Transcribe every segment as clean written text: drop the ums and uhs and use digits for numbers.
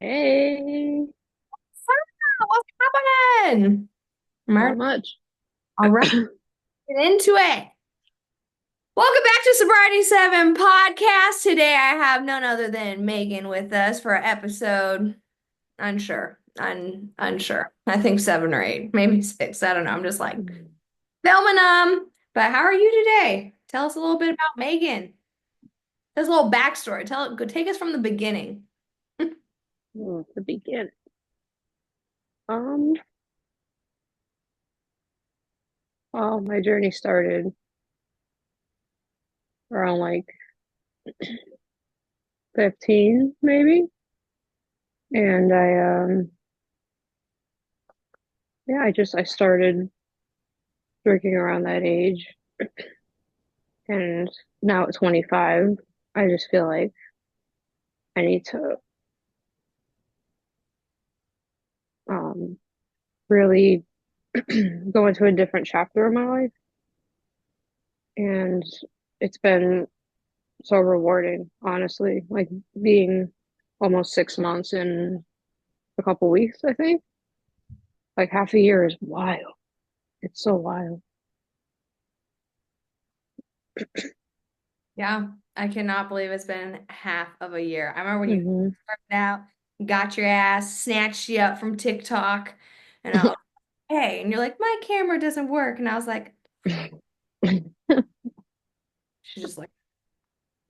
Hey, What's happening? not Mar- much. All right, get into it. Welcome back to Sobriety Seven podcast. Today I have none other than Megan with us for episode unsure. Unsure. I think seven or eight, maybe six. I don't know. I'm just like filming them. But how are you today? Tell us a little bit about Megan. Tell us a little backstory. Go take us from the beginning. To begin. Um, well, my journey started around like 15, maybe. And I started drinking around that age. And now at 25, I just feel like I need to um really go into a different chapter of my life. And it's been so rewarding, honestly, like being almost 6 months in a couple weeks, I think. Like half a year is wild. It's so wild. Yeah, I cannot believe it's been half of a year. I remember when you Hmm. started out, got your ass, snatched you up from TikTok, and I was, hey, and you're like, my camera doesn't work. And I was like, she's just like,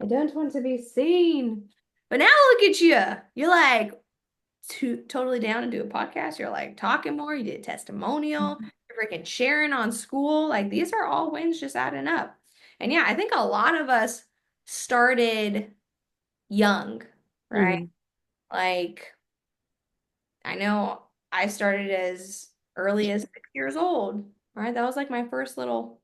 I don't want to be seen. But now look at you. You're like totally down to do a podcast. You're like talking more. You did a testimonial. You're freaking sharing on school. Like these are all wins just adding up. And yeah, I think a lot of us started young, right? Hmm. Like, I know I started as early as 6 years old, right? That was like my first little,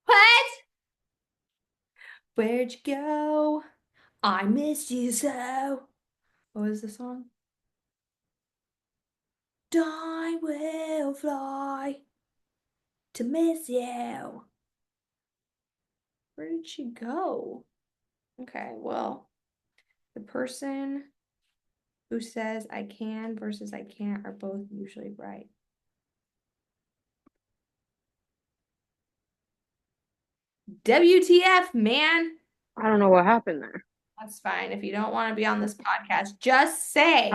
what? Where'd you go? I missed you so. What was the song? I will fly to miss you. Where did she go? Okay, well, the person who says I can versus I can't are both usually right. WTF, man. I don't know what happened there. That's fine. If you don't want to be on this podcast, just Oh. say.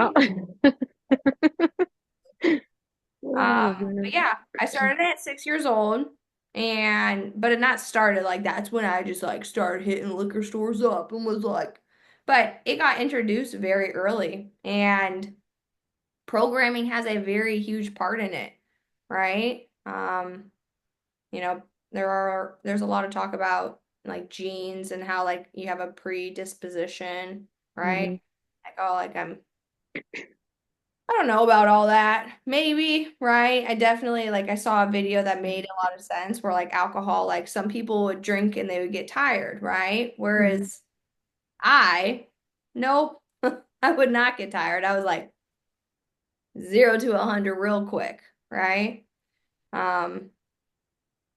Oh, But man. yeah, I started at 6 years old, and but it not started like that's when I just like started hitting liquor stores up and was like, but it got introduced very early, and programming has a very huge part in it, right? You know, there's a lot of talk about like genes and how like you have a predisposition, right? Hmm. Like, oh, like I don't know about all that. Maybe, right? I definitely like I saw a video that made a lot of sense where like alcohol, like some people would drink and they would get tired, right? Hmm. Whereas I, nope, I would not get tired. I was like 0 to 100 real quick, right? Um,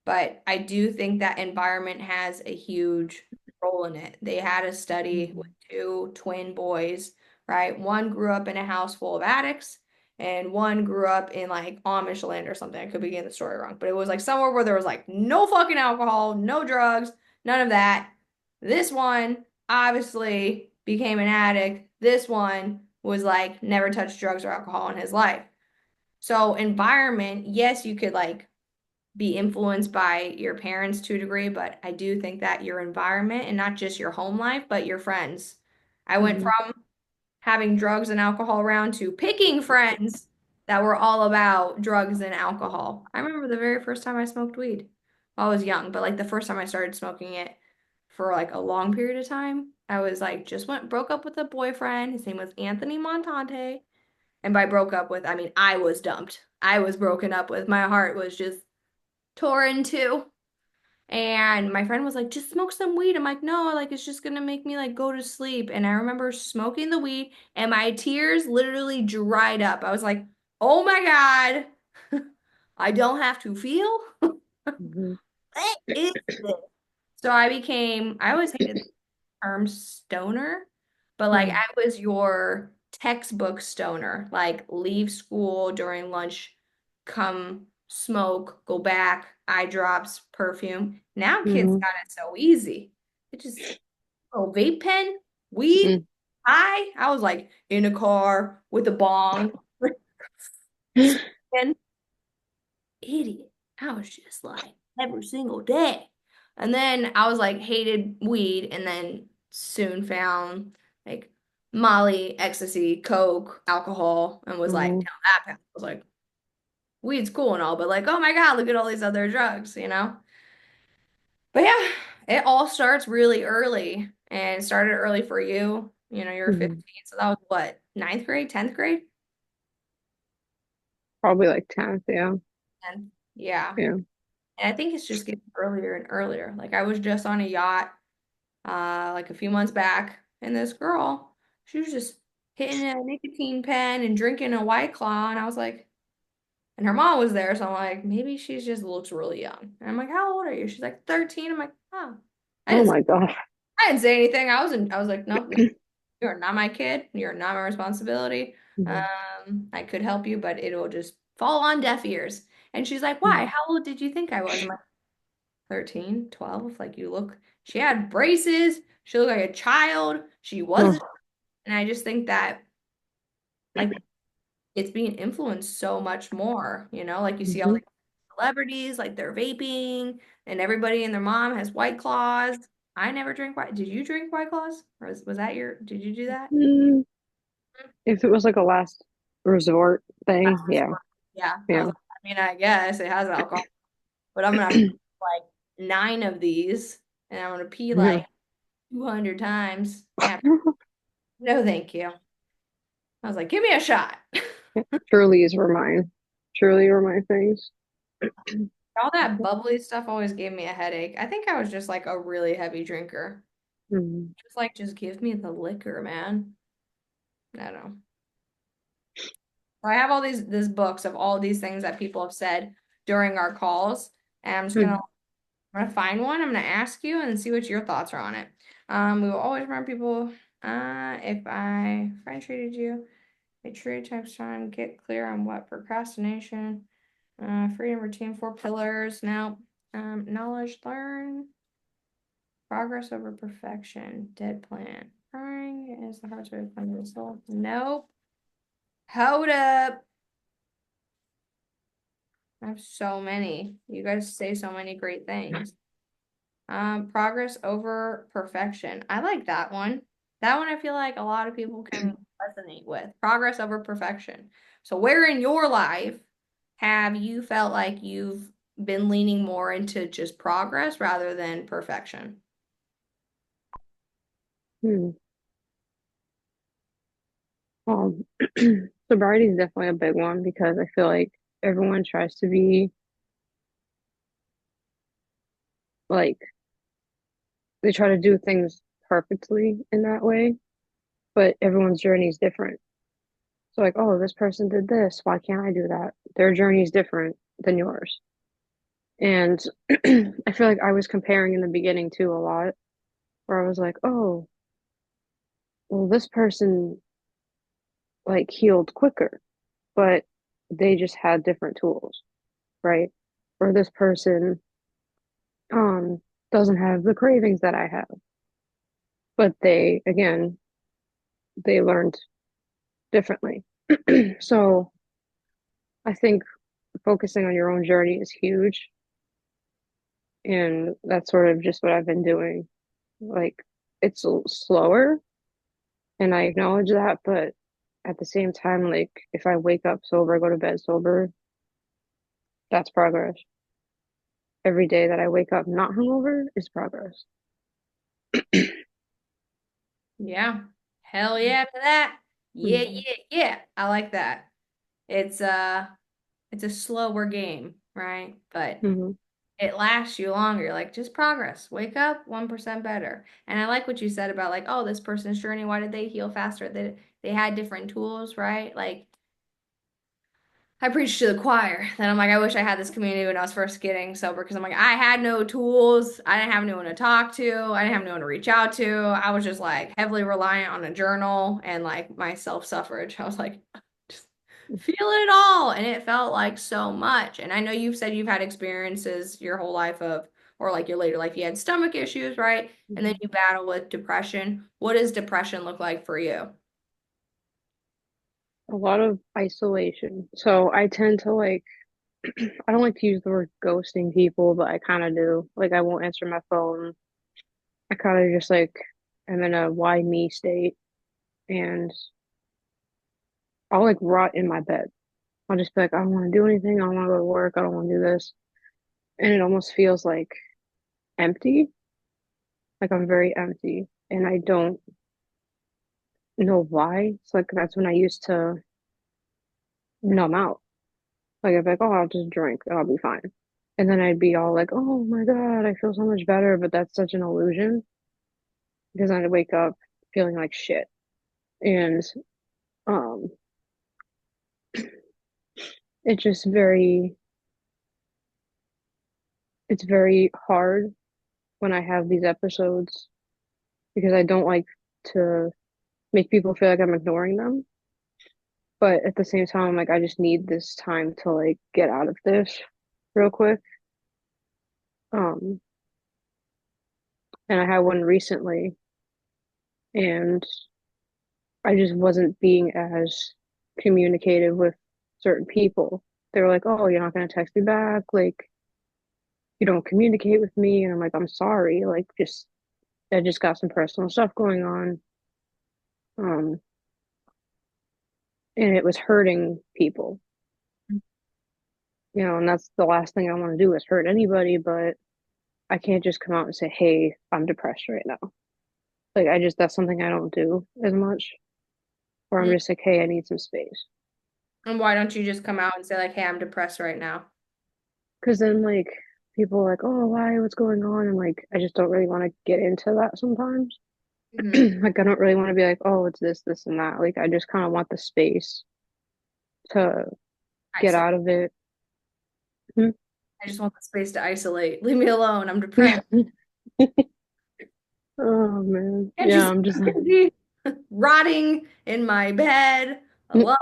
but I do think that environment has a huge role in it. They had a study with two twin boys, right? One grew up in a house full of addicts, and one grew up in like Amish land or something. I could be getting the story wrong, but it was like somewhere where there was like no fucking alcohol, no drugs, none of that. This one obviously became an addict. This one was like never touched drugs or alcohol in his life. So environment, yes, you could like be influenced by your parents to a degree, but I do think that your environment and not just your home life, but your friends. I went Hmm. from having drugs and alcohol around to picking friends that were all about drugs and alcohol. I remember the very first time I smoked weed. Well, I was young, but like the first time I started smoking it for like a long period of time, I was like just broke up with a boyfriend. His name was Anthony Montante. And by broke up with, I mean I was dumped. I was broken up with. My heart was just tore in two. And my friend was like, just smoke some weed. I'm like, no, like it's just gonna make me like go to sleep. And I remember smoking the weed and my tears literally dried up. I was like, oh my God, I don't have to feel. Hmm. What is this? So I always hated, term stoner, but like Mm, I was your textbook stoner, like leave school during lunch, come smoke, go back, eye drops, perfume. Now kids mm, got it so easy. It just, oh, vape pen, weed, mm. high. I was like in a car with a bong, smoking. Idiot. I was just like every single day. And then I was like hated weed and then soon found like Molly, ecstasy, coke, alcohol, and was like, Mhm, down that path. I was like, weed's cool and all, but like, oh my God, look at all these other drugs, you know? But yeah, it all starts really early and it started early for you. You know, you're mhm. 15, so that was what, ninth grade, 10th grade? Probably like 10th, yeah. 10th. Yeah. Yeah. And I think it's just getting earlier and earlier. Like I was just on a yacht like a few months back, and this girl, she was just hitting a nicotine pen and drinking a White Claw, and I was like, and her mom was there, so I'm like, maybe she just looks really young. And I'm like, how old are you? She's like 13. I'm like, oh, I Oh didn't, my God. I didn't say anything. I was like, no, no, you're not my kid. You're not my responsibility. Mhm, I could help you, but it will just fall on deaf ears. And she's like, why? mhm. How old did you think I was? I'm like, 13, 12. Like you look, she had braces. She looked like a child. She wasn't. Oh, And I just think that like it's being influenced so much more, you know, like you see all mhm. the celebrities, like they're vaping and everybody and their mom has White Claws. I never drink White. Did you drink White Claws? Or was that your, did you do that? Mm, if it was like a last resort thing, yeah, Yeah. I was yeah. like, I mean, I guess it has alcohol, but I'm gonna have to drink like 9 of these and I'm gonna pee Yeah. like 200 times. Yeah. No, thank you. I was like, give me a shot. Trulies were mine. Truly were my things. All that bubbly stuff always gave me a headache. I think I was just like a really heavy drinker. Mhm, Just like, just give me the liquor, man. I don't know. So I have all these books of all these things that people have said during our calls, and mhm, I'm gonna find one. I'm gonna ask you and see what your thoughts are on it. We will always remind people, if I friend treated you, a true text time, get clear on what procrastination, freedom routine, 4 pillars. Now, knowledge, learn. Progress over perfection. Dead plan. Crying is the hardest way to find the soul. Nope. Hold up. I have so many. You guys say so many great things. Progress over perfection. I like that one. That one I feel like a lot of people can resonate with. Progress over perfection. So where in your life have you felt like you've been leaning more into just progress rather than perfection? mhm. Um, sobriety is definitely a big one because I feel like everyone tries to be like they try to do things perfectly in that way, but everyone's journey is different. So like, oh, this person did this. Why can't I do that? Their journey is different than yours. And I feel like I was comparing in the beginning too a lot, where I was like, oh, well, this person like healed quicker, but they just had different tools, right? Or this person um doesn't have the cravings that I have, but they again, they learned differently. So I think focusing on your own journey is huge, and that's sort of just what I've been doing. Like it's slower, and I acknowledge that, but at the same time, like if I wake up sober, go to bed sober, that's progress. Every day that I wake up not hungover is progress. Yeah. Hell yeah to that. Yeah, Hmm. yeah, yeah. I like that. It's it's a slower game, right? But Hmm. it lasts you longer. Like just progress. Wake up 1% better. And I like what you said about like, oh, this person's journey, why did they heal faster? They had different tools, right? Like I preach to the choir. Then I'm like, I wish I had this community when I was first getting sober because I'm like, I had no tools. I didn't have no one to talk to. I didn't have no one to reach out to. I was just like heavily reliant on a journal and like my self-suffrage. I was like, just feeling it all. And it felt like so much. And I know you've said you've had experiences your whole life of, or like your later life, you had stomach issues, right? And then Mhm. you battle with depression. What does depression look like for you? A lot of isolation. So I tend to like, I don't like to use the word ghosting people, but I kind of do. Like, I won't answer my phone. I kind of just like, I'm in a why me state, and I'll like rot in my bed. I'll just be like, I don't want to do anything. I don't want to go to work. I don't want to do this. And it almost feels like empty. Like I'm very empty and I don't know why. It's like that's when I used to numb out. Like I'd be like, oh, I'll just drink and I'll be fine. And then I'd be all like, oh my God, I feel so much better. But that's such an illusion because I'd wake up feeling like shit. And um, it's just it's very hard when I have these episodes because I don't like to make people feel like I'm ignoring them. But at the same time, like I just need this time to like get out of this real quick. Um, and I had one recently, and I just wasn't being as communicative with certain people. They were like, "Oh, you're not gonna text me back, like you don't communicate with me," and I'm like, "I'm sorry, like just I just got some personal stuff going on." Um, and it was hurting people, and that's the last thing I want to do is hurt anybody, but I can't just come out and say, "Hey, I'm depressed right now." Like I just that's something I don't do as much. Or I'm Mm. just like, "Hey, I need some space." And why don't you just come out and say like, hey, I'm depressed right now? Because then like people are like, "Oh, why? What's going on?" And like I just don't really want to get into that sometimes. Hmm. Like I don't really want to be like, "Oh, it's this and that." Like I just kind of want the space to get Isolate. out of it. Hmm. I just want the space to isolate. Leave me alone. I'm depressed. Oh man. Can't you Yeah, see I'm just I'm busy rotting in my bed alone?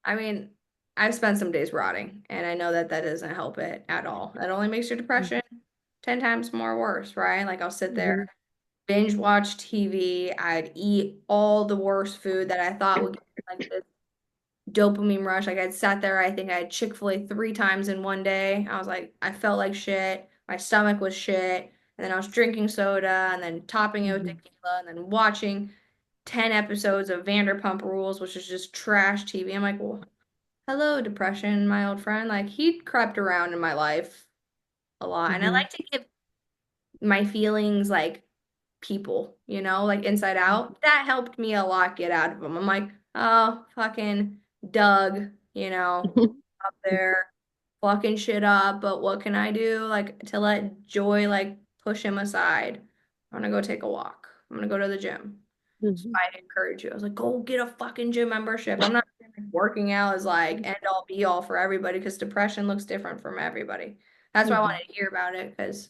I mean, I've spent some days rotting, and I know that that doesn't help it at all. That only makes your depression 10 times more worse, right? Like I'll sit there, hmm binge watch TV. I'd eat all the worst food that I thought would give me like this dopamine rush. Like I'd sat there, I think I had Chick-fil-A 3 times in one day. I was like, I felt like shit. My stomach was shit. And then I was drinking soda and then topping it with hmm tequila and then watching 10 episodes of Vanderpump Rules, which is just trash TV. I'm like, well, hello, depression, my old friend. Like he crept around in my life a lot. And I hmm like to give my feelings like people, like inside out. That helped me a lot get out of them. I'm like, oh, fucking Doug, up there fucking shit up, but what can I do? Like to let joy like push him aside. I'm gonna go take a walk. I'm gonna go to the gym. So hmm I'd encourage you. I was like, go get a fucking gym membership. I'm not saying like working out is like end all be all for everybody because depression looks different from everybody. That's why I hmm wanted to hear about it because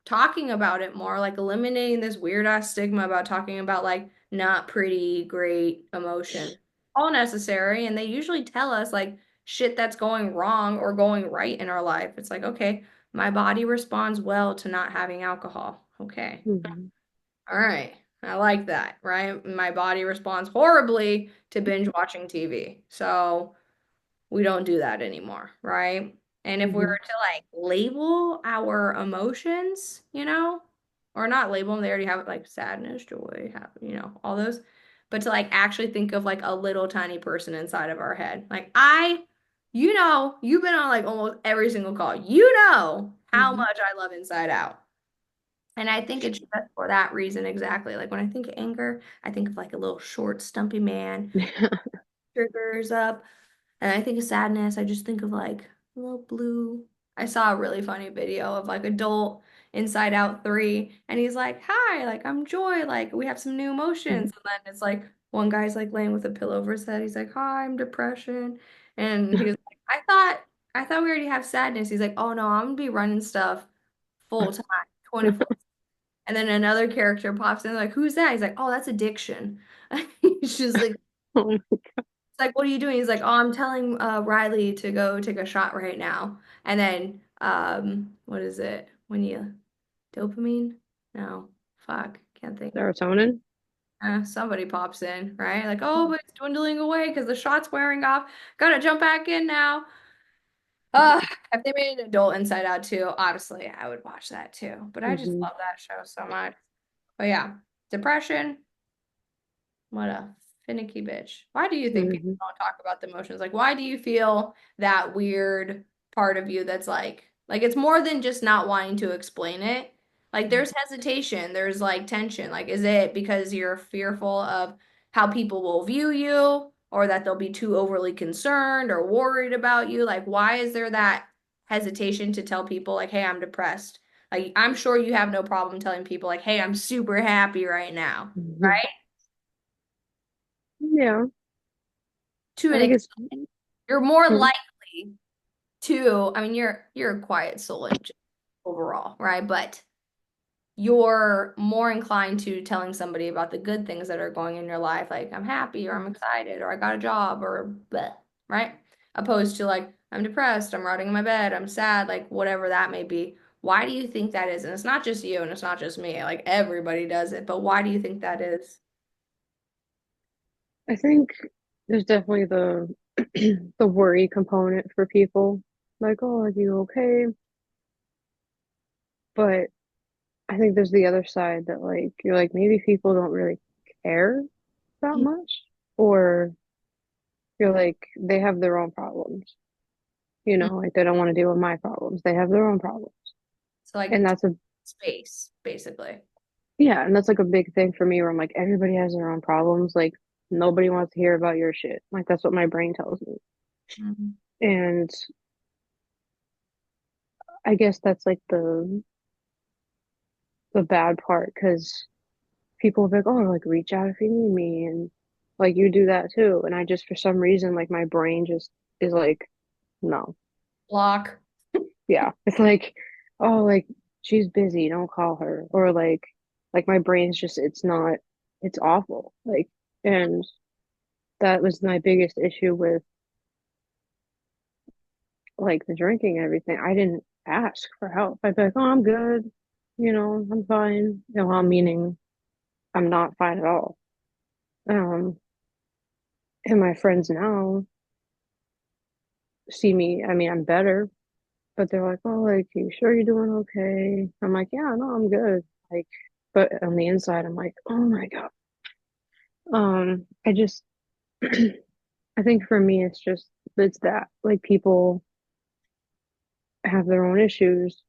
talking about it more, like eliminating this weird ass stigma about talking about like not pretty, great emotion. All necessary. And they usually tell us like shit that's going wrong or going right in our life. It's like, okay, my body responds well to not having alcohol. Okay. hmm All right. I like that, right? My body responds horribly to binge watching TV. So we don't do that anymore, right? And if we were hmm to like label our emotions, or not label them, they already have like sadness, joy, happy, all those, but to like actually think of like a little tiny person inside of our head. Like you've been on like almost every single call. You know how hmm much I love Inside Out. And I think it's just for that reason exactly. Like when I think of anger, I think of like a little short, stumpy man, triggers up. And I think of sadness, I just think of like a little blue. I saw a really funny video of like adult Inside Out 3, and he's like, hi, like I'm Joy, like we have some new emotions. And then it's like one guy's like laying with a pillow over his head. He's like, hi, I'm depression. And he was like, I thought we already have sadness. He's like, oh no, I'm gonna be running stuff full time, 24. And then another character pops in, like, who's that? He's like, oh, that's addiction. He's just like, Oh, it's like, what are you doing? He's like, oh, I'm telling Riley to go take a shot right now. And then, what is it? When you dopamine? No, fuck, can't think. serotonin. Somebody pops in, right? Like, oh, but it's dwindling away because the shot's wearing off. Gotta jump back in now. If they made an adult Inside Out too, honestly, I would watch that too. But I just Hmm. love that show so much. But yeah, depression, what a finicky bitch. Why do you think people Hmm. don't talk about the emotions? Like, why do you feel that weird part of you that's like it's more than just not wanting to explain it. Like, there's hesitation, there's like tension. Like, is it because you're fearful of how people will view you, or that they'll be too overly concerned or worried about you? Like, why is there that hesitation to tell people, like, hey, I'm depressed? Like, I'm sure you have no problem telling people, like, hey, I'm super happy right now, Hmm. right? Yeah, To I an think it's. extent, you're more Hmm. likely to, I mean, you're a quiet soul overall, right? But you're more inclined to telling somebody about the good things that are going in your life, like I'm happy or I'm excited or I got a job or bleh, right? Opposed to like I'm depressed, I'm rotting in my bed, I'm sad, like whatever that may be. Why do you think that is? And it's not just you and it's not just me, like everybody does it, but why do you think that is? I think there's definitely the the worry component for people. Like, oh, are you okay? But I think there's the other side that like you're like maybe people don't really care that much, or you're like they have their own problems. Like they don't want to deal with my problems. They have their own problems. So like And that's a space, basically. yeah, and that's like a big thing for me where I'm like everybody has their own problems. Like nobody wants to hear about your shit. Like that's what my brain tells me. Mhm. And I guess that's like the bad part because people will be like, oh, like reach out if you need me, and like you do that too. And I just for some reason like my brain just is like, no, Block. yeah, it's like, oh, like she's busy, don't call her, or like my brain's just it's not, it's awful. Like, and that was my biggest issue with like the drinking and everything. I didn't ask for help. I'd be like, oh, I'm good, I'm fine. I'm meaning I'm not fine at all. Um, and my friends now see me, I mean, I'm better, but they're like, oh, like, you sure you're doing okay? I'm like, yeah, no, I'm good. Like, but on the inside, I'm like, oh my God. I just, I think for me, it's that, like, people have their own issues,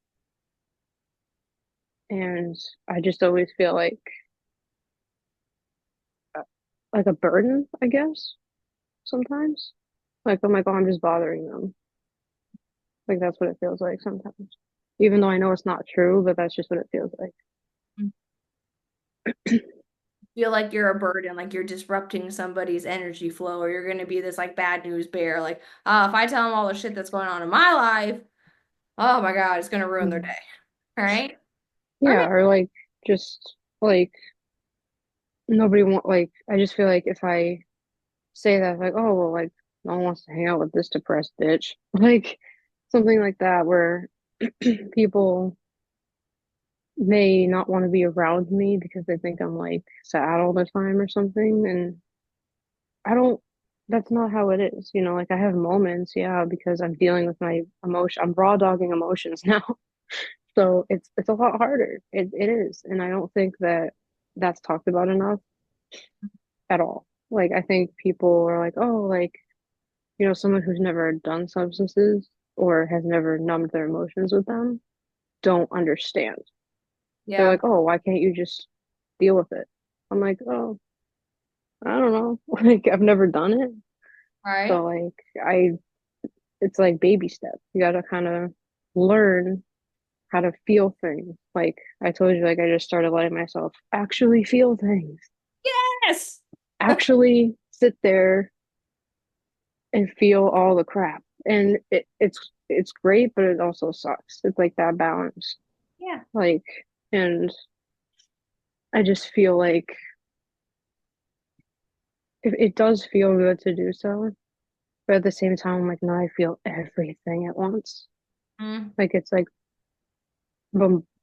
and I just always feel uh, like a burden, I guess, sometimes. Like, I'm like, oh, I'm just bothering them. Like, that's what it feels like sometimes. Even though I know it's not true, but that's just what it feels like. Feel like you're a burden, like you're disrupting somebody's energy flow, or you're going to be this like bad news bear. Like, if I tell them all the shit that's going on in my life, oh my God, it's going to ruin their day. Right? Or Yeah, maybe, or like just like nobody want like I just feel like if I say that like oh well like no one wants to hang out with this depressed bitch like something like that where people may not want to be around me because they think I'm like sad all the time or something, and I don't, that's not how it is, like I have moments, yeah, because I'm dealing with my emotion, I'm raw dogging emotions now. So it's a lot harder. It is. And I don't think that that's talked about enough at all. Like I think people are like, oh, like, someone who's never done substances or has never numbed their emotions with them don't understand. They're yeah, like, oh, why can't you just deal with it? I'm like, oh, I don't know. Like I've never done it. right? So like I it's like baby steps. You gotta kind of learn how to feel things. Like I told you, like I just started letting myself actually feel things. Yes. Actually sit there and feel all the crap. And it's great, but it also sucks. It's like that balance. Yeah. Like, and I just feel like it does feel good to do so, but at the same time, I'm like, no, I feel everything at once. Mm. Like it's like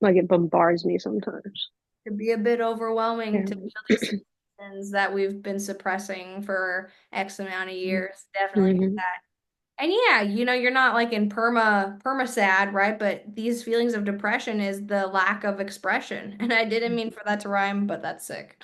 like it bombards me sometimes. Could be a bit overwhelming Yeah. to feel these emotions that we've been suppressing for X amount of years. Definitely get Hmm. that. And yeah, you're not like in perma sad, right? But these feelings of depression is the lack of expression. And I didn't mean for that to rhyme, but that's sick.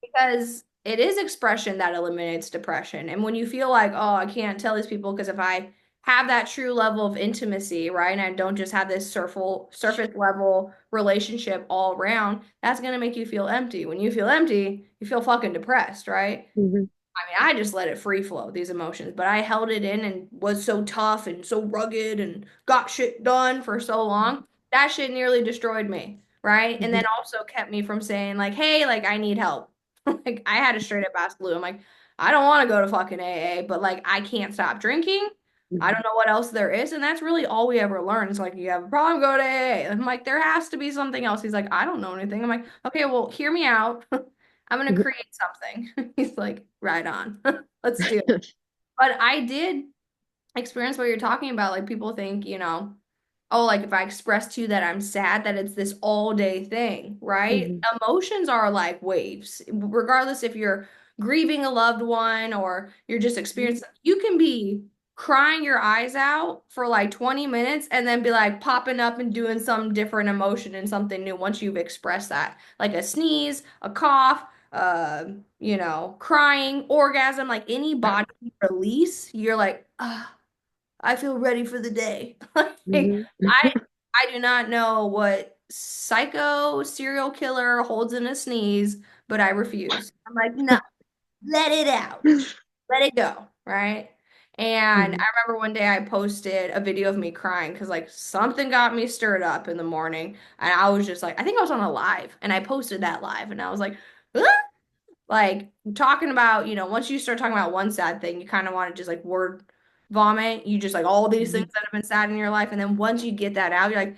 Because it is expression that eliminates depression. And when you feel like, oh, I can't tell these people because if I have that true level of intimacy, right, and I don't just have this surface level relationship all around, that's gonna make you feel empty. When you feel empty, you feel fucking depressed, right? Hmm. I mean, I just let it free flow, these emotions, but I held it in and was so tough and so rugged and got shit done for so long. That shit nearly destroyed me, right? And then Hmm. also kept me from saying, like, hey, like, I need help. Like, I had a straight up ask Lou. I'm like, I don't want to go to fucking AA, but like, I can't stop drinking. I don't know what else there is. And that's really all we ever learn. It's like, you have a problem, go to AA. I'm like, there has to be something else. He's like, I don't know anything. I'm like, okay, well, hear me out. I'm gonna create something. He's like, right on. Let's do it. But I did experience what you're talking about. Like people think, oh, like if I express to you that I'm sad, that it's this all day thing, right? Hmm. Emotions are like waves, regardless if you're grieving a loved one or you're just experiencing, you can be crying your eyes out for like 20 minutes and then be like popping up and doing some different emotion and something new once you've expressed that. Like a sneeze, a cough, crying, orgasm, like any body release, you're like, ah. I feel ready for the day. Like Hmm. I do not know what psycho serial killer holds in a sneeze, but I refuse. I'm like, no, let it out. Let it go, right? And I Hmm. remember one day I posted a video of me crying because like something got me stirred up in the morning. And I was just like, I think I was on a live and I posted that live and I was like, "Ah!" Like talking about, once you start talking about one sad thing, you kind of want to just like word vomit. You just like all these things that have been sad in your life. And then once you get that out, you're like,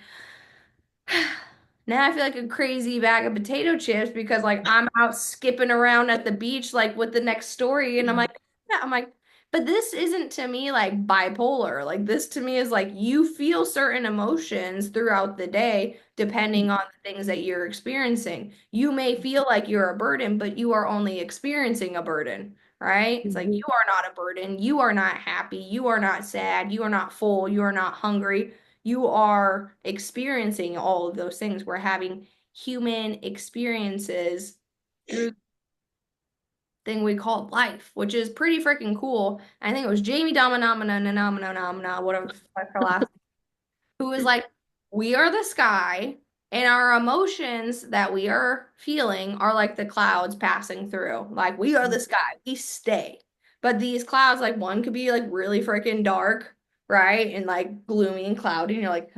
now I feel like a crazy bag of potato chips because like I'm out skipping around at the beach like with the next story. And I'm like, yeah, I'm like, but this isn't to me like bipolar. Like this to me is like you feel certain emotions throughout the day depending on the things that you're experiencing. You may feel like you're a burden, but you are only experiencing a burden, right? It's like Hmm. you are not a burden. You are not happy. You are not sad. You are not full. You are not hungry. You are experiencing all of those things. We're having human experiences through the thing we call life, which is pretty freaking cool. I think it was Jamie Domina, whatever the fuck her last, who was like, we are the sky, and our emotions that we are feeling are like the clouds passing through. Like, we are the sky, we stay. But these clouds, like, one could be like really freaking dark, right? And like gloomy and cloudy, and you're like,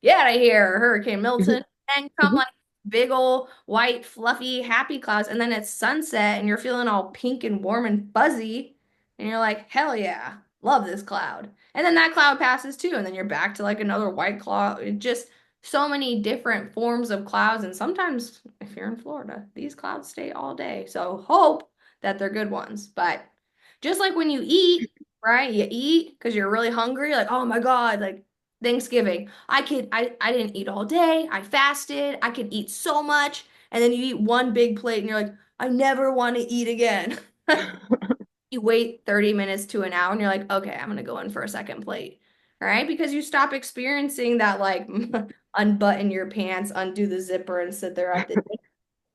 get out of here, Hurricane Milton. And come like big old white, fluffy, happy clouds. And then it's sunset, and you're feeling all pink and warm and fuzzy. And you're like, hell yeah, love this cloud. And then that cloud passes too, and then you're back to like another white cloud. It just so many different forms of clouds. And sometimes, if you're in Florida, these clouds stay all day. So hope that they're good ones. But just like when you eat, right? You eat because you're really hungry, like, oh my God, like Thanksgiving. I didn't eat all day. I fasted. I could eat so much. And then you eat one big plate and you're like, I never want to eat again. You wait 30 minutes to an hour and you're like, okay, I'm gonna go in for a second plate. All right, because you stop experiencing that like unbutton your pants, undo the zipper, and sit there at the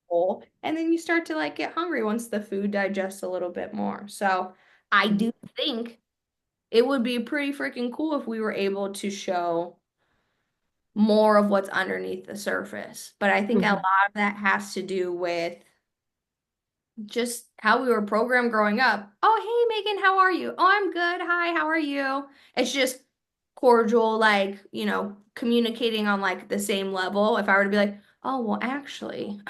table. And then you start to like get hungry once the food digests a little bit more. So I do think it would be pretty freaking cool if we were able to show more of what's underneath the surface. But I think a lot Hmm. of that has to do with just how we were programmed growing up. Oh, hey, Megan, how are you? Oh, I'm good. Hi, how are you? It's just cordial, like, communicating on like the same level. If I were to be like, oh, well, actually,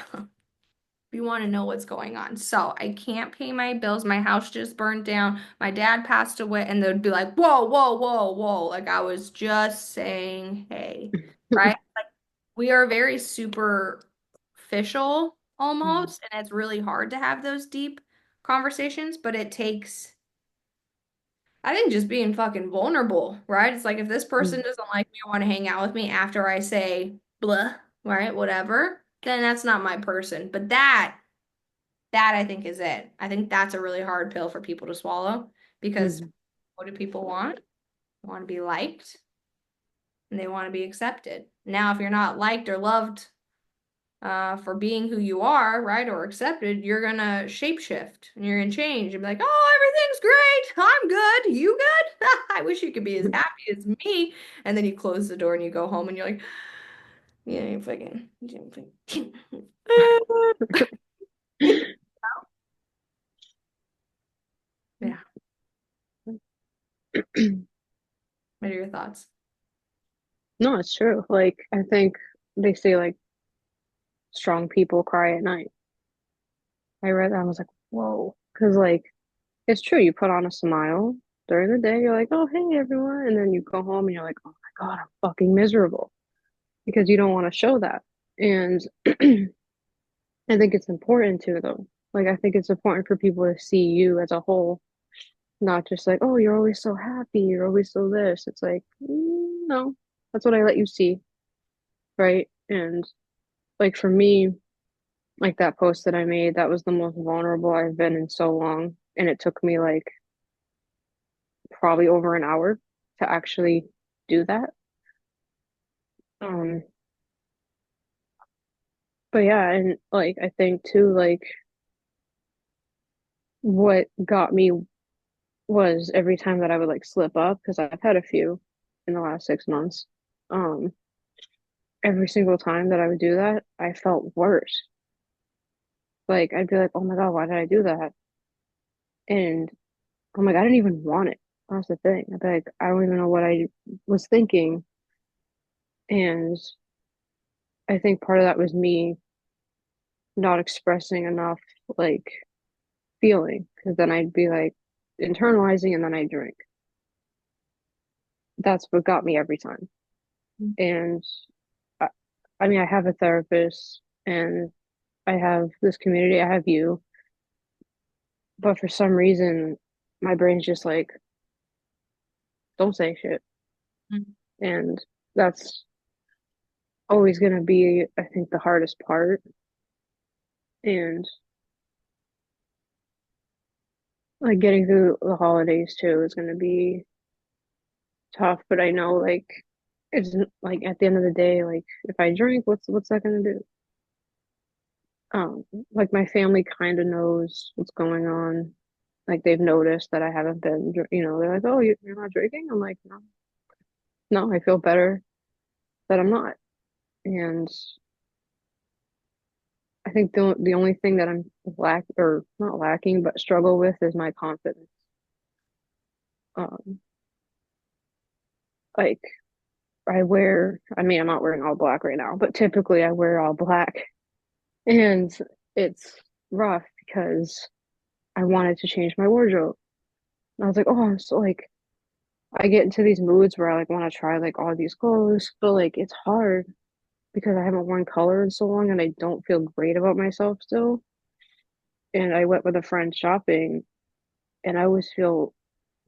you want to know what's going on. So I can't pay my bills. My house just burned down. My dad passed away. And they'd be like, whoa, whoa, whoa, whoa. Like I was just saying, hey, right? We are very superficial almost. And it's really hard to have those deep conversations, but it takes, I think, just being fucking vulnerable, right? It's like if this person doesn't like me or want to hang out with me after I say blah, right? Whatever, then that's not my person. But that I think is it. I think that's a really hard pill for people to swallow because Mhm. what do people want? They want to be liked and they want to be accepted. Now, if you're not liked or loved for being who you are, right, or accepted, you're gonna shapeshift and you're gonna change and be like, oh, everything's great. I'm good. You good? I wish you could be as happy as me. And then you close the door and you go home and you're like, yeah, you fucking. Yeah. What are your thoughts? No, it's true. Like, I think they say like strong people cry at night. I read that, I was like, whoa. Because like it's true, you put on a smile during the day, you're like, oh hey everyone, and then you go home and you're like, oh my God, I'm fucking miserable because you don't want to show that. And I think it's important too though. Like I think it's important for people to see you as a whole, not just like, oh, you're always so happy, you're always so this. It's like, no, that's what I let you see, right? And like for me, like that post that I made, that was the most vulnerable I've been in so long. And it took me like probably over an hour to actually do that. Um, but yeah, and like I think too, like what got me was every time that I would like slip up, because I've had a few in the last 6 months. Um, every single time that I would do that, I felt worse. Like I'd be like, oh my God, why did I do that? And I'm like, I didn't even want it. That's the thing. I'd be like, I don't even know what I was thinking. And I think part of that was me not expressing enough like feeling, because then I'd be like internalizing and then I drink. That's what got me every time. And I, I mean, I have a therapist and I have this community, I have you, but for some reason, my brain's just like, don't say shit. Mhm. And that's always going to be, I think, the hardest part. And like getting through the holidays too is going to be tough, but I know like it's like at the end of the day, like if I drink, what's that going to do? Like my family kind of knows what's going on. Like they've noticed that I haven't been, they're like, "Oh, you're not drinking?" I'm like, "No, no, I feel better that I'm not." And I think the only thing that I'm or not lacking, but struggle with is my confidence. Um, like I mean, I'm not wearing all black right now, but typically I wear all black, and it's rough because I wanted to change my wardrobe. And I was like, "Oh, I'm so like." I get into these moods where I like want to try like all these clothes, but like it's hard because I haven't worn color in so long and I don't feel great about myself still. And I went with a friend shopping and I always feel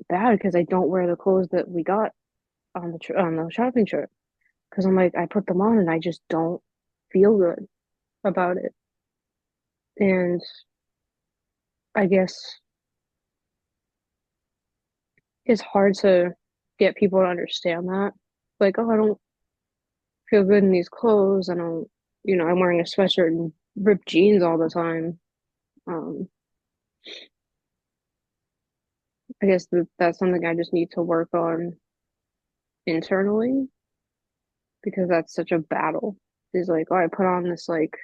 bad because I don't wear the clothes that we got on on the shopping trip because I'm like I put them on and I just don't feel good about it. And I guess it's hard to get people to understand that. Like, oh, I don't feel good in these clothes and I'm wearing a sweatshirt and ripped jeans all the time. Um, I guess that's something I just need to work on internally because that's such a battle. Is like, oh, I put on this like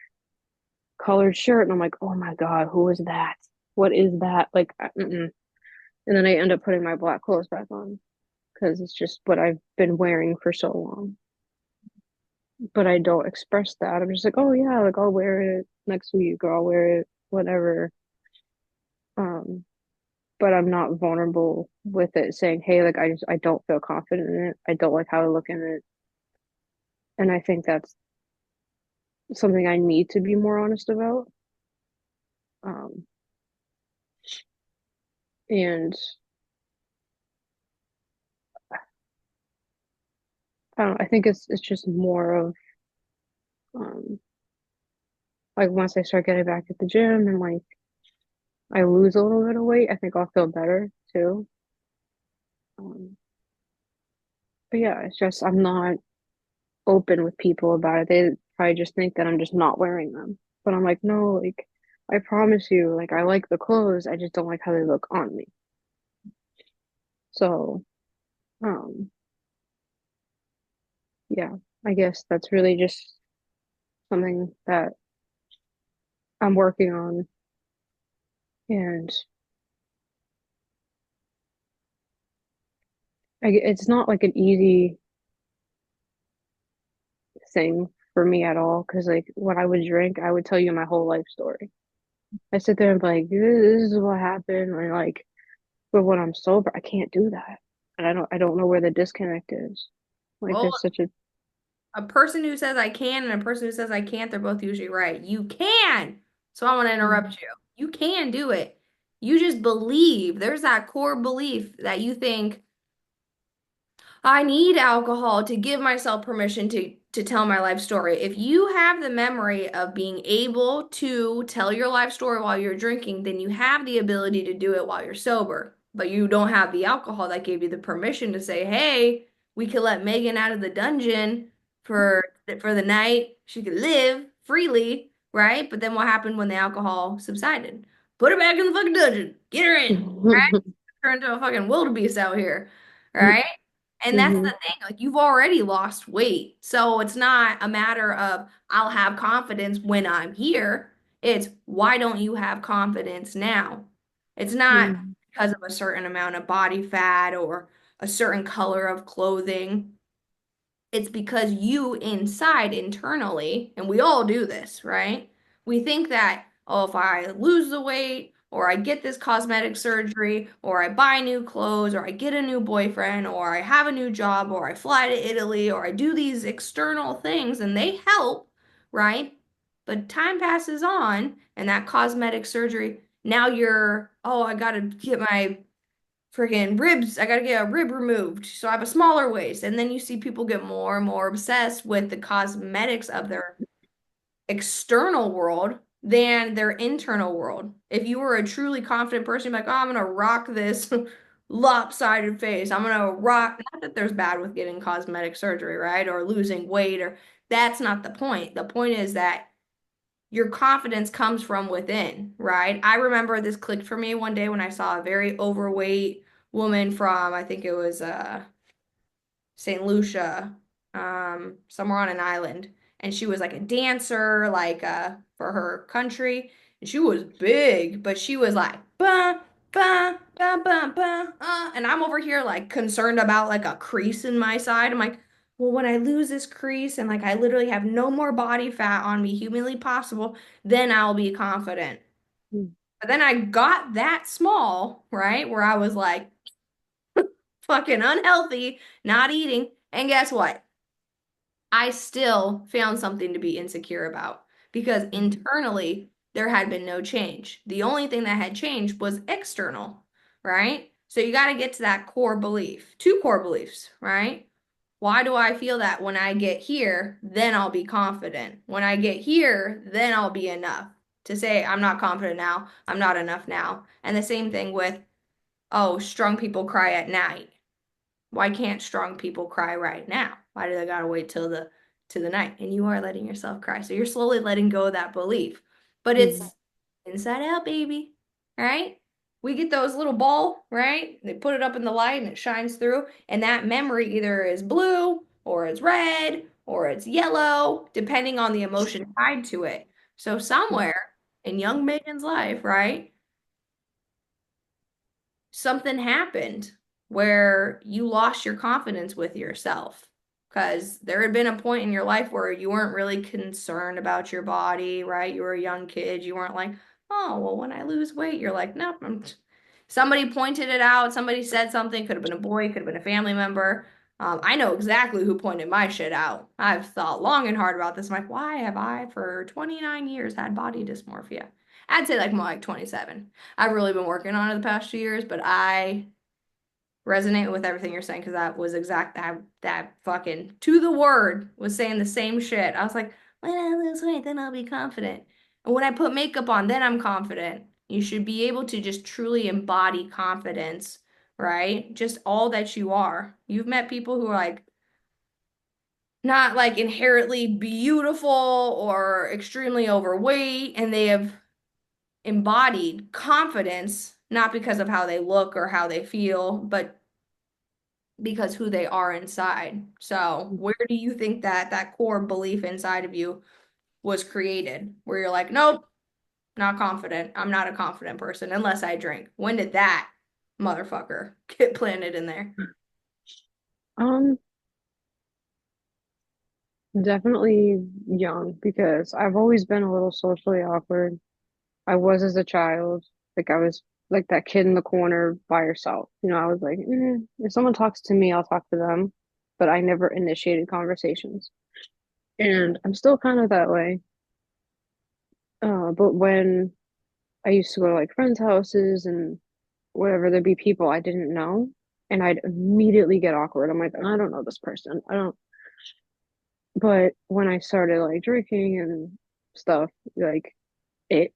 colored shirt and I'm like, oh my God, who is that? What is that? Like, mm-mm. And then I end up putting my black clothes back on because it's just what I've been wearing for so long. But I don't express that. I'm just like, oh yeah, like I'll wear it. next week or I'll wear it, whatever. Um, but I'm not vulnerable with it saying, hey, like I don't feel confident in it. I don't like how I look in it. And I think that's something I need to be more honest about. Um, and I don't know, I think it's just more of um like once I start getting back at the gym and like I lose a little bit of weight, I think I'll feel better too. Um, but yeah, it's just I'm not open with people about it. They probably just think that I'm just not wearing them. But I'm like, no, like I promise you, like I like the clothes, I just don't like how they look on me. So, um, yeah, I guess that's really just something that I'm working on. And it's not like an easy thing for me at all. Because like when I would drink, I would tell you my whole life story. I sit there and be like, this is what happened, or like, but when I'm sober, I can't do that, and I don't know where the disconnect is. Like, Well, there's such a a person who says I can and a person who says I can't, they're both usually right. You can. So I want to interrupt you. You can do it. You just believe. There's that core belief that you think I need alcohol to give myself permission to tell my life story. If you have the memory of being able to tell your life story while you're drinking, then you have the ability to do it while you're sober. But you don't have the alcohol that gave you the permission to say, "Hey, we could let Megan out of the dungeon for the night. She could live freely, right?" But then what happened when the alcohol subsided? Put her back in the fucking dungeon. Get her in. Turn into a fucking wildebeest out here, right? And that's the hmm thing, like you've already lost weight. So it's not a matter of I'll have confidence when I'm here. It's why don't you have confidence now? It's not hmm because of a certain amount of body fat or a certain color of clothing. It's because you inside internally, and we all do this, right? We think that, oh, if I lose the weight, or I get this cosmetic surgery, or I buy new clothes, or I get a new boyfriend, or I have a new job, or I fly to Italy, or I do these external things, and they help, right? But time passes on, and that cosmetic surgery, now you're, oh, I gotta get my freaking ribs. I gotta get a rib removed. So I have a smaller waist. And then you see people get more and more obsessed with the cosmetics of their external world than their internal world. If you were a truly confident person, you're like, oh, I'm gonna rock this lopsided face. I'm gonna rock, not that there's bad with getting cosmetic surgery, right? Or losing weight, or that's not the point. The point is that your confidence comes from within, right? I remember this clicked for me one day when I saw a very overweight woman from, I think it was St. Lucia, somewhere on an island. And she was like a dancer, like for her country. And she was big, but she was like, bah, bah, bah, bah, bah, and I'm over here like concerned about like a crease in my side. I'm like, well, when I lose this crease and like I literally have no more body fat on me humanly possible, then I'll be confident. But then I got that small, right? Where I was like fucking unhealthy, not eating. And guess what? I still found something to be insecure about because internally there had been no change. The only thing that had changed was external, right? So you got to get to that core belief, two core beliefs, right? Why do I feel that when I get here, then I'll be confident? When I get here, then I'll be enough to say, I'm not confident now, I'm not enough now. And the same thing with, oh, strong people cry at night. Why can't strong people cry right now? Why do they gotta wait till the night? And you are letting yourself cry. So you're slowly letting go of that belief. But it's hmm inside out, baby. Right? We get those little ball, right? They put it up in the light and it shines through. And that memory either is blue or it's red or it's yellow, depending on the emotion tied to it. So somewhere in young Megan's life, right? Something happened where you lost your confidence with yourself. because there had been a point in your life where you weren't really concerned about your body, right? You were a young kid. You weren't like, oh, well, when I lose weight, you're like, nope. Somebody pointed it out. Somebody said something. Could have been a boy, could have been a family member. I know exactly who pointed my shit out. I've thought long and hard about this. I'm like, why have I, for 29 years, had body dysmorphia? I'd say like more like 27. I've really been working on it the past 2 years, but I resonate with everything you're saying because that was exact that fucking to the word was saying the same shit. I was like, when I lose weight, then I'll be confident. And when I put makeup on, then I'm confident. You should be able to just truly embody confidence, right? Just all that you are. You've met people who are like not like inherently beautiful or extremely overweight, and they have embodied confidence, not because of how they look or how they feel, but because who they are inside. So, where do you think that that core belief inside of you was created? Where you're like, nope, not confident. I'm not a confident person unless I drink. When did that motherfucker get planted in there? Um, Definitely young because I've always been a little socially awkward. I was as a child. Like I was like that kid in the corner by herself. I was like, if someone talks to me, I'll talk to them, but I never initiated conversations. And I'm still kind of that way. But when I used to go to like friends' houses and whatever, there'd be people I didn't know, and I'd immediately get awkward. I'm like, I don't know this person. I don't. But when I started like drinking and stuff, like it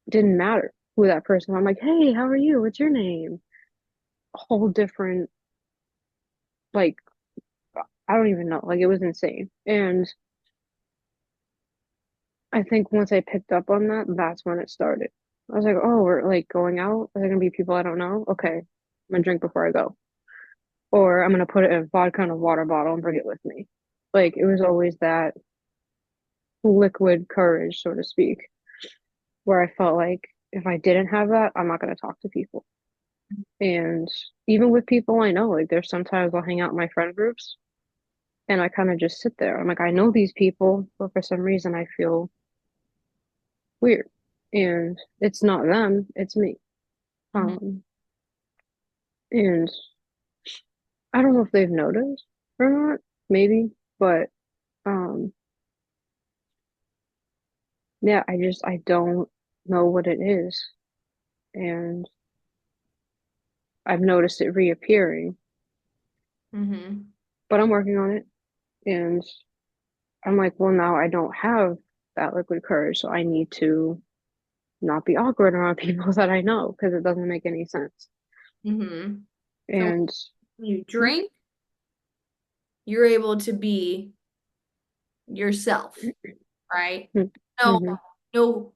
didn't matter who that person. I'm like, hey, how are you? What's your name? A whole different, like, I don't even know. Like, it was insane. And I think once I picked up on that, that's when it started. I was like, oh, we're like going out. Are there gonna be people I don't know? Okay, I'm gonna drink before I go, or I'm gonna put it in a vodka in a water bottle and bring it with me. Like, it was always that liquid courage, so to speak, where I felt like if I didn't have that, I'm not gonna talk to people. And even with people I know, like there's sometimes I'll hang out in my friend groups and I kind of just sit there. I'm like, I know these people, but for some reason I feel weird. And it's not them, it's me. Mhm. Um, and I don't know if they've noticed or not, maybe, but um, yeah, I don't know what it is. And I've noticed it reappearing, Mhm. but I'm working on it. And I'm like, well, now I don't have that liquid courage, so I need to not be awkward around people that I know because it doesn't make any sense. Mhm. So And when you drink, you're able to be yourself, right? No, mm-hmm, no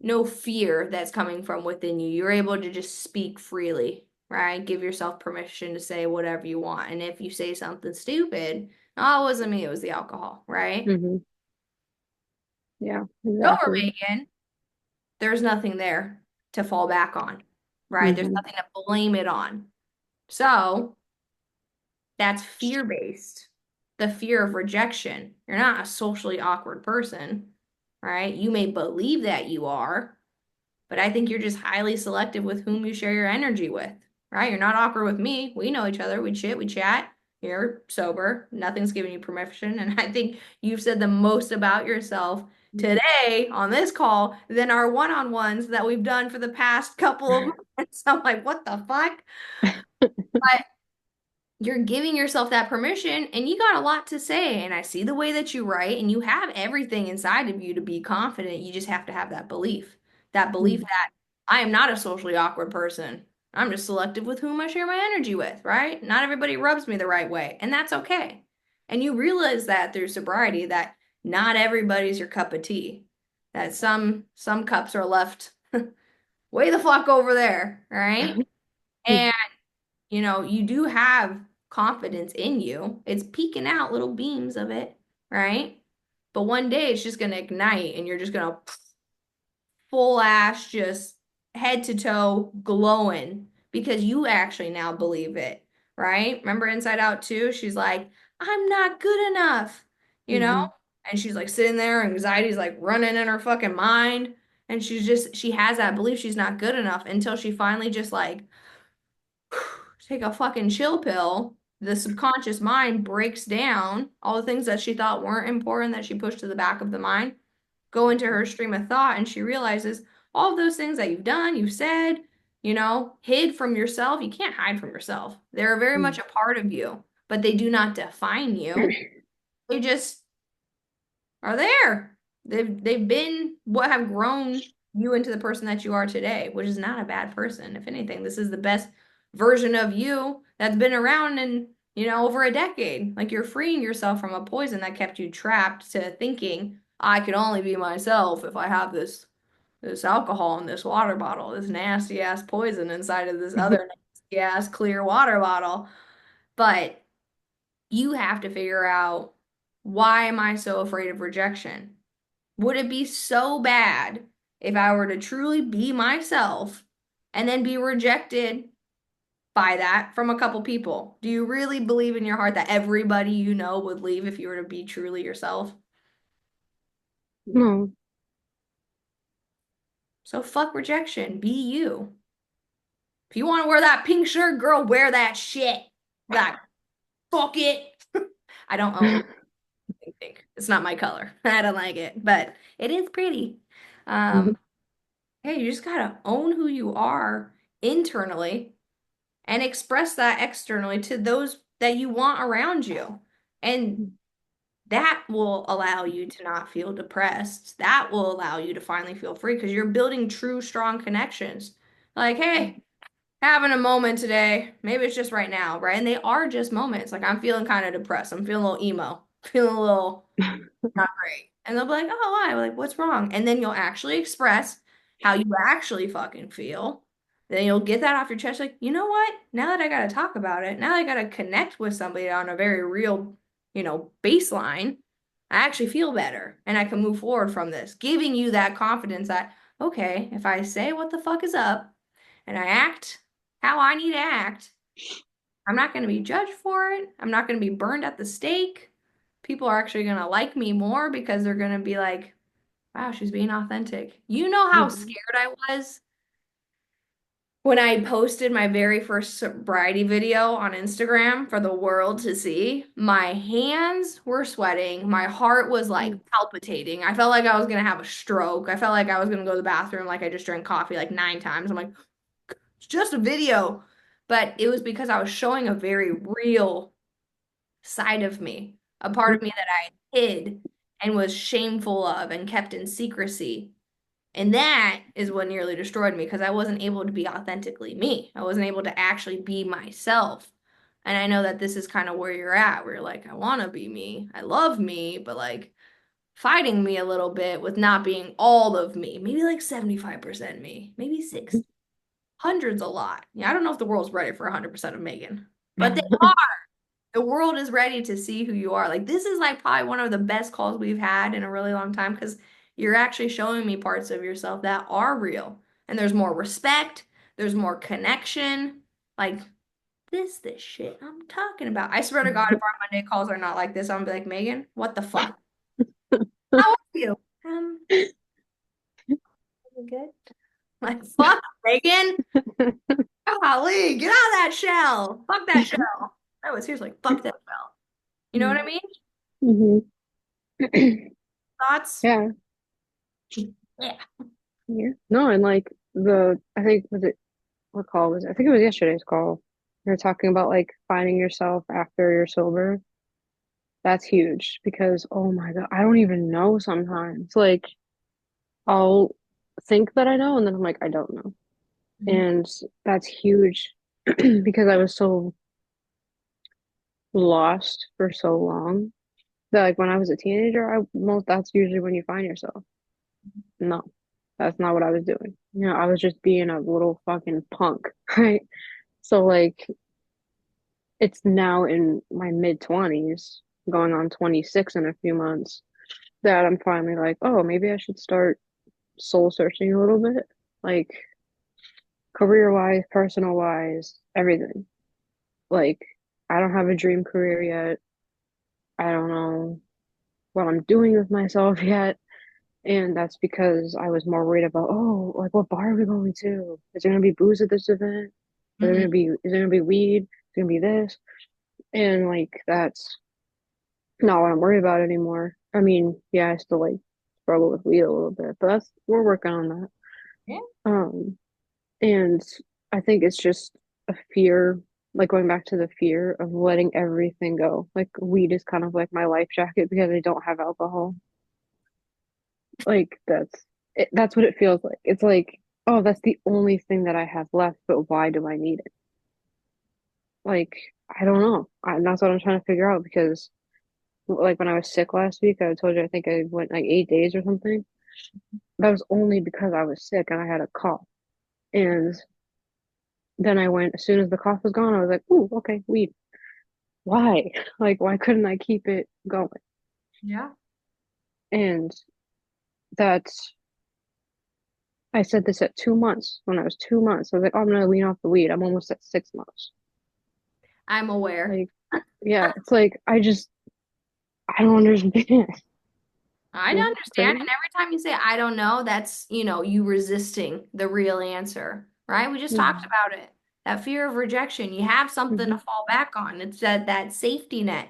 no fear that's coming from within you. You're able to just speak freely, right? Give yourself permission to say whatever you want. And if you say something stupid, oh, it wasn't me, it was the alcohol, right? mm-hmm, yeah, Sober exactly. Megan, there's nothing there to fall back on, right? There's Mm-hmm, nothing to blame it on. So that's fear-based. The fear of rejection. You're not a socially awkward person, right? You may believe that you are, but I think you're just highly selective with whom you share your energy with, right? You're not awkward with me. We know each other. We chit, we chat. You're sober. Nothing's giving you permission. And I think you've said the most about yourself today on this call than our one-on-ones that we've done for the past couple of months. I'm like, what the fuck? But you're giving yourself that permission and you got a lot to say. And I see the way that you write and you have everything inside of you to be confident. You just have to have that belief that I am not a socially awkward person. I'm just selective with whom I share my energy with, right? Not everybody rubs me the right way, and that's okay. And you realize that through sobriety that not everybody's your cup of tea. That some cups are left way the fuck over there, right? And you do have confidence in you. It's peeking out little beams of it, right? But one day it's just going to ignite and you're just going to full ass, just head to toe glowing because you actually now believe it, right? Remember Inside Out 2? She's like, I'm not good enough, you know? Hmm. And she's like sitting there, anxiety's like running in her fucking mind. And she has that belief she's not good enough until she finally just like take a fucking chill pill. The subconscious mind breaks down all the things that she thought weren't important that she pushed to the back of the mind, go into her stream of thought, and she realizes all of those things that you've done, you've said, hid from yourself. You can't hide from yourself. They're very much a part of you, but they do not define you. They just are there. They've been what have grown you into the person that you are today, which is not a bad person. If anything, this is the best version of you that's been around in, over a decade. Like you're freeing yourself from a poison that kept you trapped to thinking, I could only be myself if I have this alcohol in this water bottle, this nasty ass poison inside of this other nasty ass clear water bottle. But you have to figure out, why am I so afraid of rejection? Would it be so bad if I were to truly be myself and then be rejected by that from a couple people? Do you really believe in your heart that everybody you know would leave if you were to be truly yourself? No. So fuck rejection. Be you. If you want to wear that pink shirt, girl, wear that shit. Like, fuck it. I don't own pink. It's not my color. I don't like it, but it is pretty. Um, Hey, you just gotta own who you are internally and express that externally to those that you want around you. And that will allow you to not feel depressed. That will allow you to finally feel free because you're building true, strong connections. Like, hey, having a moment today. Maybe it's just right now, right? And they are just moments. Like, I'm feeling kind of depressed. I'm feeling a little emo, feeling a little not great. And they'll be like, oh, why? Like, what's wrong? And then you'll actually express how you actually fucking feel. Then you'll get that off your chest. Like, you know what? Now that I got to talk about it, now that I got to connect with somebody on a very real, baseline, I actually feel better and I can move forward from this, giving you that confidence that, okay, if I say what the fuck is up and I act how I need to act, I'm not going to be judged for it. I'm not going to be burned at the stake. People are actually going to like me more because they're going to be like, wow, she's being authentic. You know how Mhm. scared I was when I posted my very first sobriety video on Instagram for the world to see? My hands were sweating. My heart was like palpitating. I felt like I was going to have a stroke. I felt like I was going to go to the bathroom like I just drank coffee like 9 times. I'm like, it's just a video. But it was because I was showing a very real side of me, a part of me that I hid and was shameful of and kept in secrecy. And that is what nearly destroyed me because I wasn't able to be authentically me. I wasn't able to actually be myself. And I know that this is kind of where you're at, where you're like, I want to be me. I love me, but like fighting me a little bit with not being all of me. Maybe like 75% me, maybe 60. Hundreds a lot. Yeah, I don't know if the world's ready for 100% of Megan, but the world is ready to see who you are. Like this is like probably one of the best calls we've had in a really long time because you're actually showing me parts of yourself that are real. And there's more respect, there's more connection. Like this shit I'm talking about. I swear to God, if our Monday calls are not like this, I'm gonna be like, Megan, what the fuck? How are you? You good? Like, fuck, Megan. Golly, get out of that shell. Fuck that shell. I was seriously like, fuck that shell. You know what I mean? Mhm. Thoughts? Yeah. Yeah. Yeah. No, and like I think was it what call was it? I think it was yesterday's call. We were talking about like finding yourself after you're sober. That's huge because oh my God, I don't even know sometimes. Like I'll think that I know and then I'm like, I don't know. Mhm. And that's huge because I was so lost for so long that like when I was a teenager, that's usually when you find yourself. No, that's not what I was doing. I was just being a little fucking punk, right? So like it's now in my mid 20s, going on 26 in a few months, that I'm finally like, oh, maybe I should start soul searching a little bit, like career wise, personal wise, everything. Like I don't have a dream career yet. I don't know what I'm doing with myself yet. And that's because I was more worried about, oh, like what bar are we going to? Is there gonna be booze at this event? Mm-mm. Is there gonna be weed? Is there gonna be this? And like that's not what I'm worried about anymore. I mean, yeah, I still like struggle with weed a little bit, but that's we're working on that. Yeah. Um, and I think it's just a fear, like going back to the fear of letting everything go. Like weed is kind of like my life jacket because I don't have alcohol. Like that's what it feels like. It's like, oh, that's the only thing that I have left, but why do I need it? Like, I don't know. That's what I'm trying to figure out because like when I was sick last week, I told you I think I went like 8 days or something. That was only because I was sick and I had a cough. And then I went, as soon as the cough was gone, I was like, ooh, okay, weed. Why? Like, why couldn't I keep it going? Yeah. And that's, I said this at 2 months. When I was 2 months, I was like, oh, I'm gonna wean off the weed. I'm almost at 6 months. I'm aware. Like, yeah, it's like, I don't understand. I don't What? understand. Right? And every time you say, I don't know, that's, you resisting the real answer, right? We just talked Hmm. about it. That fear of rejection. You have something to Hmm. fall back on. It's that safety net.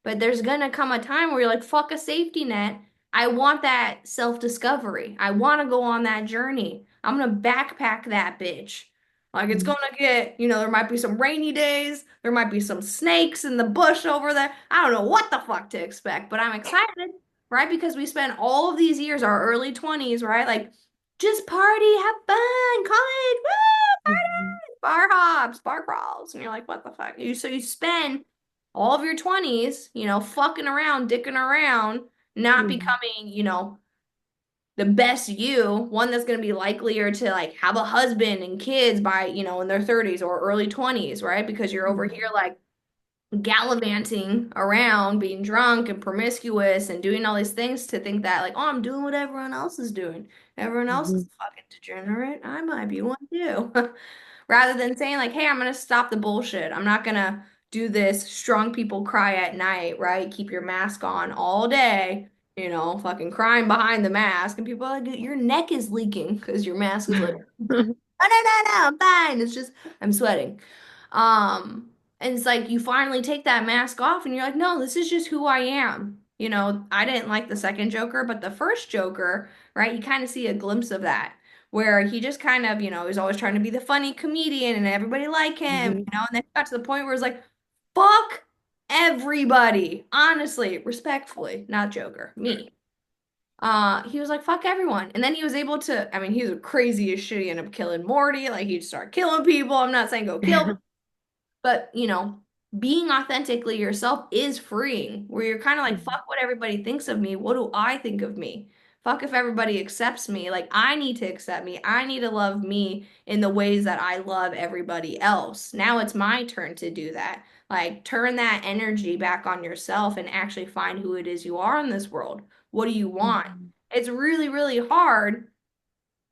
But there's gonna come a time where you're like, fuck a safety net. I want that self-discovery. I want to go on that journey. I'm gonna backpack that bitch. Like it's Hmm. gonna get, there might be some rainy days. There might be some snakes in the bush over there. I don't know what the fuck to expect, but I'm excited, right? Because we spent all of these years, our early 20s, right? Like, just party, have fun, college, woo, Hmm. party, bar hops, bar crawls. And you're like, what the fuck? So you spend all of your 20s, fucking around, dicking around, not Hmm. becoming, the best you, one that's going to be likelier to like have a husband and kids by, in their 30s or early 20s, right? Because you're over here Hmm. like gallivanting around, being drunk and promiscuous and doing all these things to think that like, oh, I'm doing what everyone else is doing. Everyone else Hmm. is fucking degenerate. I might be one too. Rather than saying like, hey, I'm gonna stop the bullshit. I'm not gonna do this strong people cry at night, right? Keep your mask on all day, fucking crying behind the mask. And people are like, your neck is leaking because your mask is like, no, no, no, no, I'm fine. It's just I'm sweating. Um, and it's like you finally take that mask off and you're like, no, this is just who I am. I didn't like the second Joker, but the first Joker, right? You kind of see a glimpse of that where he just kind of, he's always trying to be the funny comedian and everybody like him, Hmm. and then it got to the point where it's like, fuck everybody. Honestly, respectfully, not Joker, me. He was like, fuck everyone. And then he was able to, I mean, he was crazy as shit. He ended up killing Morty. Like, he'd start killing people. I'm not saying go kill, but, being authentically yourself is freeing, where you're kind of like, Hmm. fuck what everybody thinks of me. What do I think of me? Fuck if everybody accepts me. Like, I need to accept me. I need to love me in the ways that I love everybody else. Now it's my turn to do that. Like, turn that energy back on yourself and actually find who it is you are in this world. What do you want? Hmm. It's really, really hard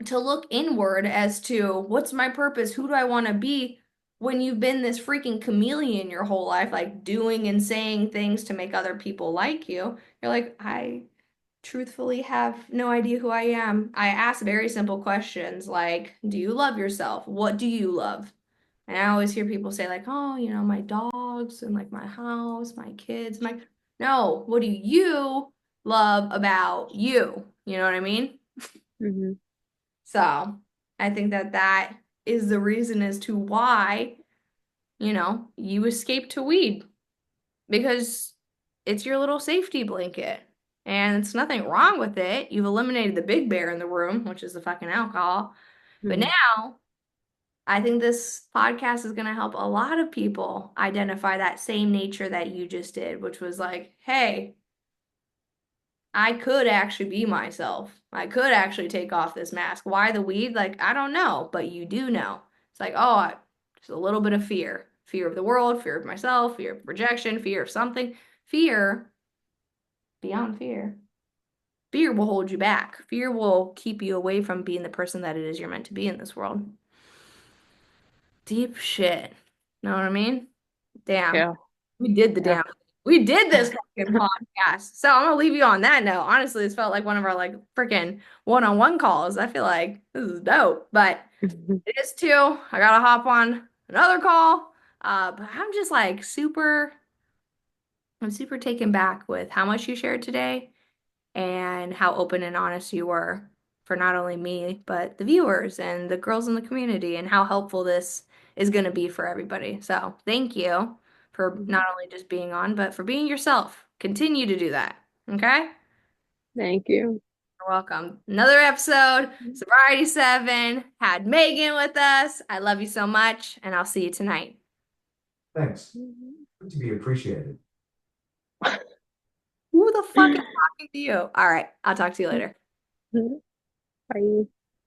to look inward as to what's my purpose? Who do I want to be when you've been this freaking chameleon your whole life, like doing and saying things to make other people like you? You're like, I truthfully have no idea who I am. I ask very simple questions like, do you love yourself? What do you love? And I always hear people say, like, oh, my dogs and like my house, my kids. I'm like, no, what do you love about you? You know what I mean? Hmm. So I think that is the reason as to why, you escape to weed because it's your little safety blanket. And it's nothing wrong with it. You've eliminated the big bear in the room, which is the fucking alcohol. But Hmm. now I think this podcast is going to help a lot of people identify that same nature that you just did, which was like, hey, I could actually be myself. I could actually take off this mask. Why the weed? Like, I don't know, but you do know. It's like, oh, just a little bit of fear. Fear of the world, fear of myself, fear of rejection, fear of something. Fear, beyond fear. Fear will hold you back. Fear will keep you away from being the person that it is you're meant to be in this world. Deep shit. Know what I mean? Damn. Yeah. We did the Yeah. damn. We did this fucking podcast. So I'm gonna leave you on that note. Honestly, this felt like one of our like freaking one-on-one calls. I feel like this is dope, but it is too. I gotta hop on another call. But I'm just like I'm super taken back with how much you shared today and how open and honest you were for not only me, but the viewers and the girls in the community and how helpful this is going to be for everybody. So thank you for not only just being on, but for being yourself. Continue to do that. Okay? Thank you. You're welcome. Another episode, Sobriety Seven, had Megan with us. I love you so much, and I'll see you tonight. Thanks. Good to be appreciated. Who the fuck is talking to you? All right, I'll talk to you later. Bye.